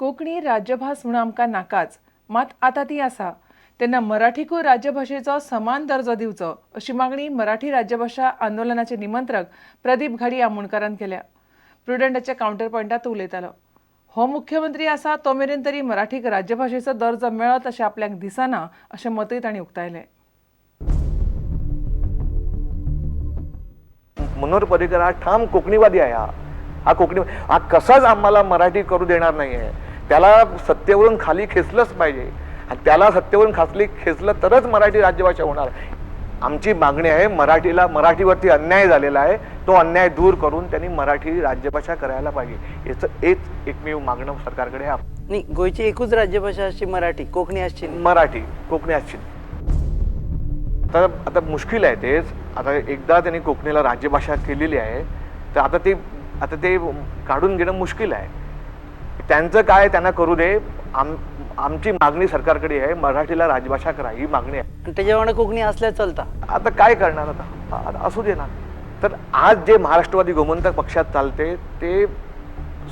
कोंकणी राज्यभास म्हणून आमकां नाकाच, मात आतां ती आसा तेन्ना मराठीकूय राज्यभाशेचो समान दर्जो दिवचो अशी मागणी मराठी राज्यभाषा आंदोलनाचे निमंत्रक प्रदीप घाडी आमोणकारान केल्या. प्रुडंटाच्या कावंटर पॉयंटात तो उलयतालो. हो मुख्यमंत्री आसा तो मेरेन तरी मराठीक राज्यभाशेचो दर्जो मेळत अशें आपल्याक दिसना अशें मतूय तांणी उक्तायलें. मनोहर पर्रीकर हा ठाम कोकणीवादी आहे. हा कोकणी हा कसाच आम्हाला मराठी करू देणार नाहीये. त्याला सत्तेवरून खाली खेचलंच पाहिजे आणि त्याला सत्तेवरून खेचलं तरच मराठी राज्यभाषा होणार. आमची मागणी आहे, मराठीवरती अन्याय झालेला आहे, तो अन्याय दूर करून त्यांनी मराठी राज्यभाषा करायला पाहिजे. याचं एकमेव मागणं सरकारकडे आहे. नाही, गोयची एकूच राज्यभाषा अशी मराठी, कोकणी असची मराठी कोकणी असची. तर आता मुश्किल आहे तेच. आता एकदा त्यांनी कोकणीला राज्यभाषा केलेली आहे तर आता ते काढून घेणं मुश्किल आहे. त्यांचं काय त्यांना करू दे. आमची मागणी सरकारकडे आहे, मराठीला राजभाषा करा ही मागणी आहे. त्याच्यामुळे कोकणी असल्या चालता. आता काय करणार, आता असू दे ना. तर आज जे महाराष्ट्रवादी गोमंतक पक्षात चालते ते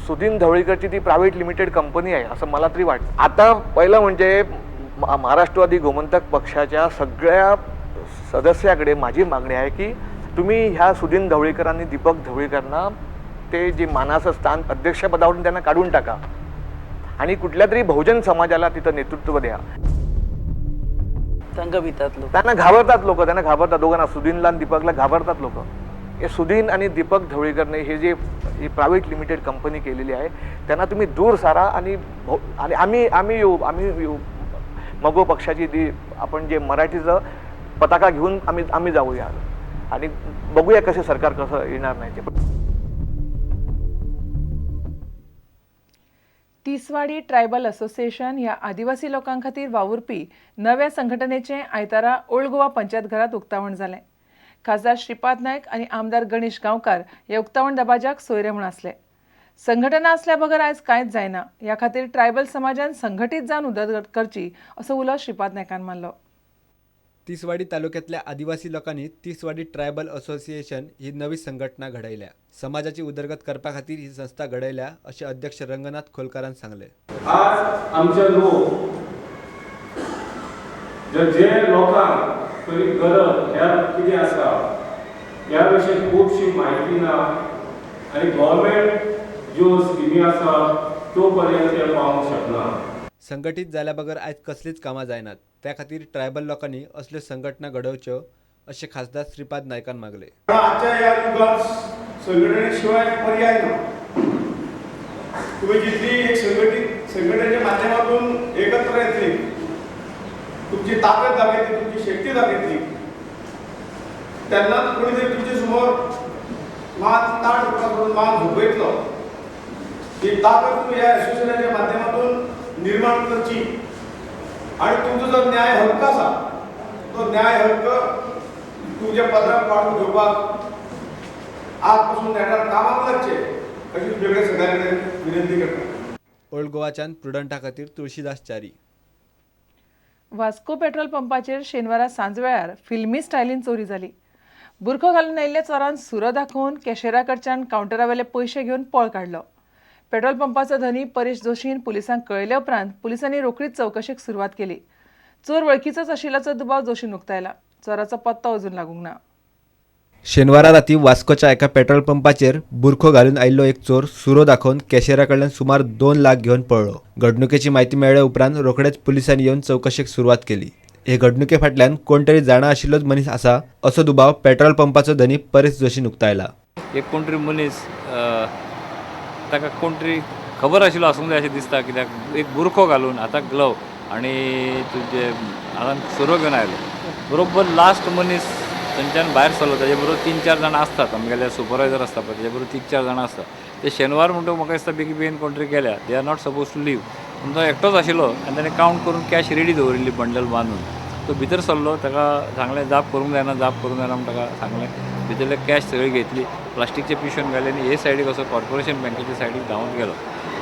सुधीन ढवळीकरची ती प्रायव्हेट लिमिटेड कंपनी आहे असं मला तरी वाटतं. आता पहिलं म्हणजे महाराष्ट्रवादी गोमंतक पक्षाच्या सगळ्या सदस्याकडे माझी मागणी आहे की तुम्ही ह्या सुधीन ढवळीकर आणि दीपक ढवळीकरांना ते जे मानाचं स्थान अध्यक्षपदावरून त्यांना काढून टाका आणि कुठल्या तरी बहुजन समाजाला तिथं नेतृत्व द्या. त्यांना घाबरतात लोक, त्यांना घाबरतात. दोघांना, सुधीनला आणि दीपकला घाबरतात लोक. हे सुधीन आणि दीपक ढवळीकरने ही प्रायव्हेट लिमिटेड कंपनी केलेली आहे त्यांना तुम्ही दूर सारा आणि आम्ही येऊ मगो पक्षाची आपण जे मराठीचं पताका घेऊन आम्ही जाऊया आणि बघूया कसे सरकार कसं येणार नाही ते. तिसवाडी ट्रायबल असोसिएशन ह्या आदिवासी लोकां खातीर वावुरपी नव्या संघटनेचें आयतारा ओल्ड गोवा पंचायत घरात उक्तावण जालें. खासदार श्रीपाद नायक आनी आमदार गणेश गांवकार हे उक्तावण दबाज्याक सोयरे म्हूण आसले. संघटना असल्या बगर आयज कांयच जायना. ह्या खातीर ट्रायबल समाजान संघटीत जावन उदरगत करची असो उलो श्रीपाद नायकान मारलो. तिसवाडी तालुक्यातल्या आदिवासी लोकांनी तिसवाडी ट्रायबल असोसिएशन ही नवी संघटना घडयल्या. समाजाची उदरगत करपा खातीर ही संस्था घडयल्या असे अध्यक्ष रंगनाथ खोलकारान सांगले. आज आमचे लोक जे लोकांक तरी गरज ह्या कितें आसा ह्या विशीं खुबशी म्हायती ना आनी गव्हर्मेंट ज्यो स्किमी आसा त्यो पर्यंत ते पावंक शकना. संघटीत जाल्या बगर आयज कसलीच कामां जायनात. त्या खातीर ट्रायबल लोकांनी असल्यो संघटना घडोवच्यो असे खासदार श्रीपाद नायकान मागले. आजच्या या युगात संघटने शिवाय पर्याय ना. तुम्ही जितली एक संघटनेच्या माध्यमातून एकत्र येतली, तुमची ताकद दाखयतली, तुमची शक्ती दाखयतली, त्यांना कोणीतरी तुमच्या समोर मान ताट करून मान झोपयतलो. ही ताकद तुम्ही या असोसिएशनच्या माध्यमातून निर्माण करची आणि तुमचा जो न्याय हक्क आसा तो न्याय हक्क तुमच्या पदराक काढून घेवपाक आजपासून नेटार कामाक लागचे अशी वेगळ्या सगळ्यांकडे विनंती करता. ओल्ड गोवाच्यान प्रुडंटा खातीर तुळशीदास च्यारी. वास्को पेट्रोल पंपाचेर शेनवारा सांजवेळार फिल्मी स्टायलीन चोरी जाली. बुरखो घालून आयिल्ल्या चोरान सुरो दाखोवन कॅशियरा कडच्यान कावंटरावेले पयशे घेवन पळ काडलो. पेट्रोल पंपाचो धनी परेश जोशीन पुलिसांक कळयले उपरांत पुलिसांनी रोखडीच चवकशेक सुरवात केली. चोर वळखीचोच आशिल्ल्याचो दुबाव जोशीन उक्तायला. चोराचो पत्तो अजून लागूंक ना. शेनवारा राती वास्कोच्या एका पेट्रोल पंपाचेर बुरखो घालून आयिल्लो एक चोर सुरो दाखोवन कॅशियरा कडल्यान सुमार 2 लाख घेवन पळलो. घडणुकेची म्हायती मेळ्ळे उपरांत रोखडेच पुलिसांनी येवन चवकशेक सुरवात केली. हे घडणुके फाटल्यान कोण तरी जाणा आशिल्लोच मनीस आसा असो दुबाव पेट्रोल पंपाचो धनी परेश जोशीन उक्तायला. एक कोण तरी मनीस ताका कोण तरी खबर आशिल्लो आसूंक जाय अशें दिसता. कित्याक एक बुरखो घालून हाताक ग्लव आनी तुजे हातान सुरो घेवन आयलो. बरोबर लास्ट मनीस थंयच्यान भायर सरलो. ताजे बरोबर 3-4 जाणां आसतात. आमगेले सुपरवायझर आसता पळय ताजे बरोबर 3-4 जाणां आसतात. ते शेनवार म्हणटकूच म्हाका दिसता बेगीन कोण तरी गेल्या. They are not suppose to leave. पूण तो एकटोच आशिल्लो आनी ताणें कावंट करून कॅश रेडी दवरिल्ली बंडल बांदून. तो भितर सरलो. ताका सांगलें जाप करूंक जायना म्हणून ताका सांगलें. भितरले कॅश सगळी घेतली. प्लास्टीकचे पिशवेन घाले आनी हे सायडीक असो कॉर्पोरेशन बँकेचे सायडीक धांवून गेलो.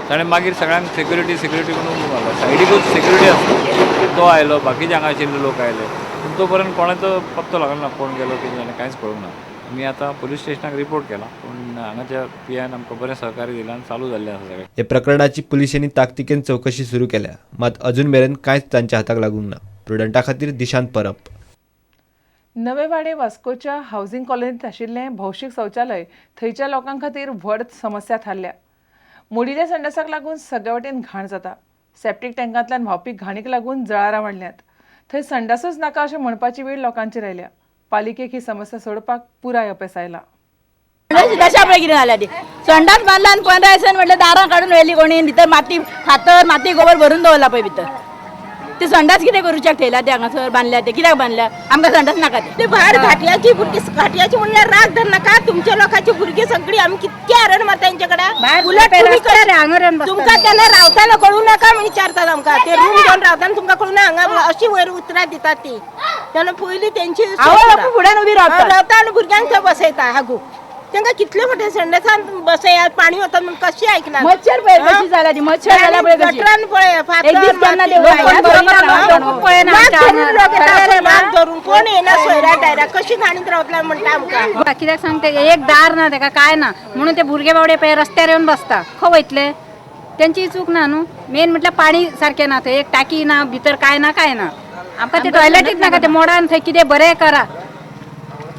ताणें मागीर सगळ्यांक सेक्युरिटी म्हणून घालो. सायडीकूच सेक्युरिटी आसलो तो आयलो. बाकीचे हांगा आशिल्ले लोक आयले. पूण तो पर्यंत कोणाचो पत्तो लागलो ना. कोण गेलो कितें जालें कांयच कळूंक ना. मी आता पोलीस स्टेशनाक रिपोर्ट केला पूण हांगाच्या पियान आमकां बरें सहकार्य दिलां आनी चालू जाल्लें आसा सगळें. हे प्रकरणाची पुलिसांनी ताकतिकेन चौकशी सुरू केल्या, मात अजून मेरेन कांयच तांच्या हाताक लागूंक ना. प्रुडंटा खातीर दिशांत परब. नवे वाडे वास्कोच्या हावसिंग कॉलनीत आशिल्लें भौशीक शौचालय थंयच्या लोकां खातीर व्हड समस्या थारल्या. मोडिल्ल्या संडासाक लागून सगळे वटेन घाण जाता. सेप्टीक टँकांतल्यान व्हांवपी घाणीक लागून जळारां वाडल्यांत. थंय संडासूच नाका अशें म्हणपाची वेळ लोकांचेर आयल्या. पालिकेक ही समस्या सोडपाक पुराय अपेस आयला. कशा पळय कितें जाल्यार ती संडास बांदला आनी 15 दिसांनी म्हटल्यार दारां काडून व्हेली कोणी भितर माती फातर माती गोबर भरून दवरला पळय भितर. ते संडास कितें करूच्याक थेयला ते हांगासर बांदल्या ते कित्याक बांदल्या आमकां संडास नाका ते भायर घाटयाची भुरगीं घाटयाची म्हणल्यार राग धर नाका तुमच्या लोकांची भुरगीं सगळीं आमी कितके हरण मारता तेंचे कडेन उलट तुमकां केन्ना रावताना कळूं नाका म्हण विचारतात आमकां ते रूम घेवन रावताना तुमकां कळूं ना हांगा अशी वयर उतरां दितात ती तेन्ना पयलीं तेंची फुड्यान उबी रावता आनी भुरग्यांक थंय बसयता हागू तांकां कितले मोठे संडासान बसयात पाणी वता म्हणून कशी आयकना मच्छर पळय कशी जाला ती मच्छर जाला पळय गटरान पळय फातर केन्ना धरून कोण येना सोयरा डायरा कशी घाणीत रावतला म्हणटा आमकां कित्याक सांगते एक दार ना ताका काय ना म्हणून ते भुरगे बावडे पळय रस्त्यार येवन बसता खंय वयतले तेंची चूक ना न्हू मेन म्हटल्यार पाणी सारकें ना थंय एक टाकी ना भितर काय ना आमकां ते टॉयलेटीच नाका ते मोडान थंय कितें बरें करा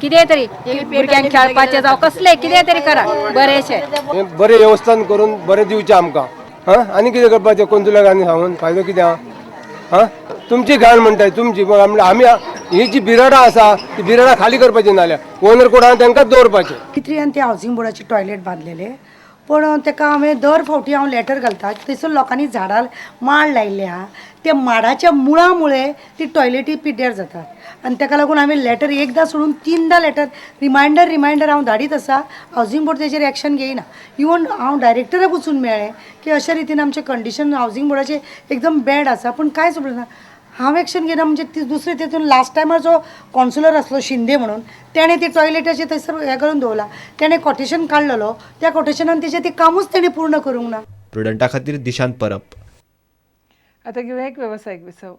कितें तरी भुरग्यांक खेळपाचें जावं कसलें कितें तरी करा बरेंशें बरें वेवस्थान करून बरें दिवचें आमकां. हां आनी कितें करपाचें कोंतुलाक आनी सांगून फायदो कितें आहा? हां तुमची घाण म्हणटाय तुमची आमी ही जी बिराडां आसा ती बिराडां खाली करपाची नाल्यार ओनर कोण आहा तांकांच दवरपाचें. कितल्यान ते हावसिंग बोर्डाचे टॉयलेट बांदलेले पण ताका हांवें दर फावटी हांव लेटर घालता थंयसर लोकांनी झाडां माड लायिल्ले आहा त्या माडाच्या मुळा मुळे ती टॉयलेटी पिड्ड्यार जातात आनी ताका लागून हांवें लेटर एकदां सोडून 3दा लेटर रिमायंडर हांव धाडीत आसा हावसिंग बोर्ड तेजेर एक्शन घेयना. इवन हांव डायरेक्टराक वचून मेळ्ळें की अशा रितीन आमचें कंडिशन हावसिंग बोर्डाचें एकदम बॅड आसा पूण कांयच उलयना. हांव एक्शन घेना म्हणजे ती दुसरे तितून लास्ट टायमार जो कॉन्सुलर आसलो शिंदे म्हणून तेणें ती टॉयलेटाचें थंयसर हें करून दवरला तेणें कोटेशन काडलेलो त्या कोटेशनान तेजें तें कामूच तेणें पूर्ण करूंक ना. प्रुडंटा खातीर दिशांत परब. आता घेऊया एक व्यावसायिक विसव.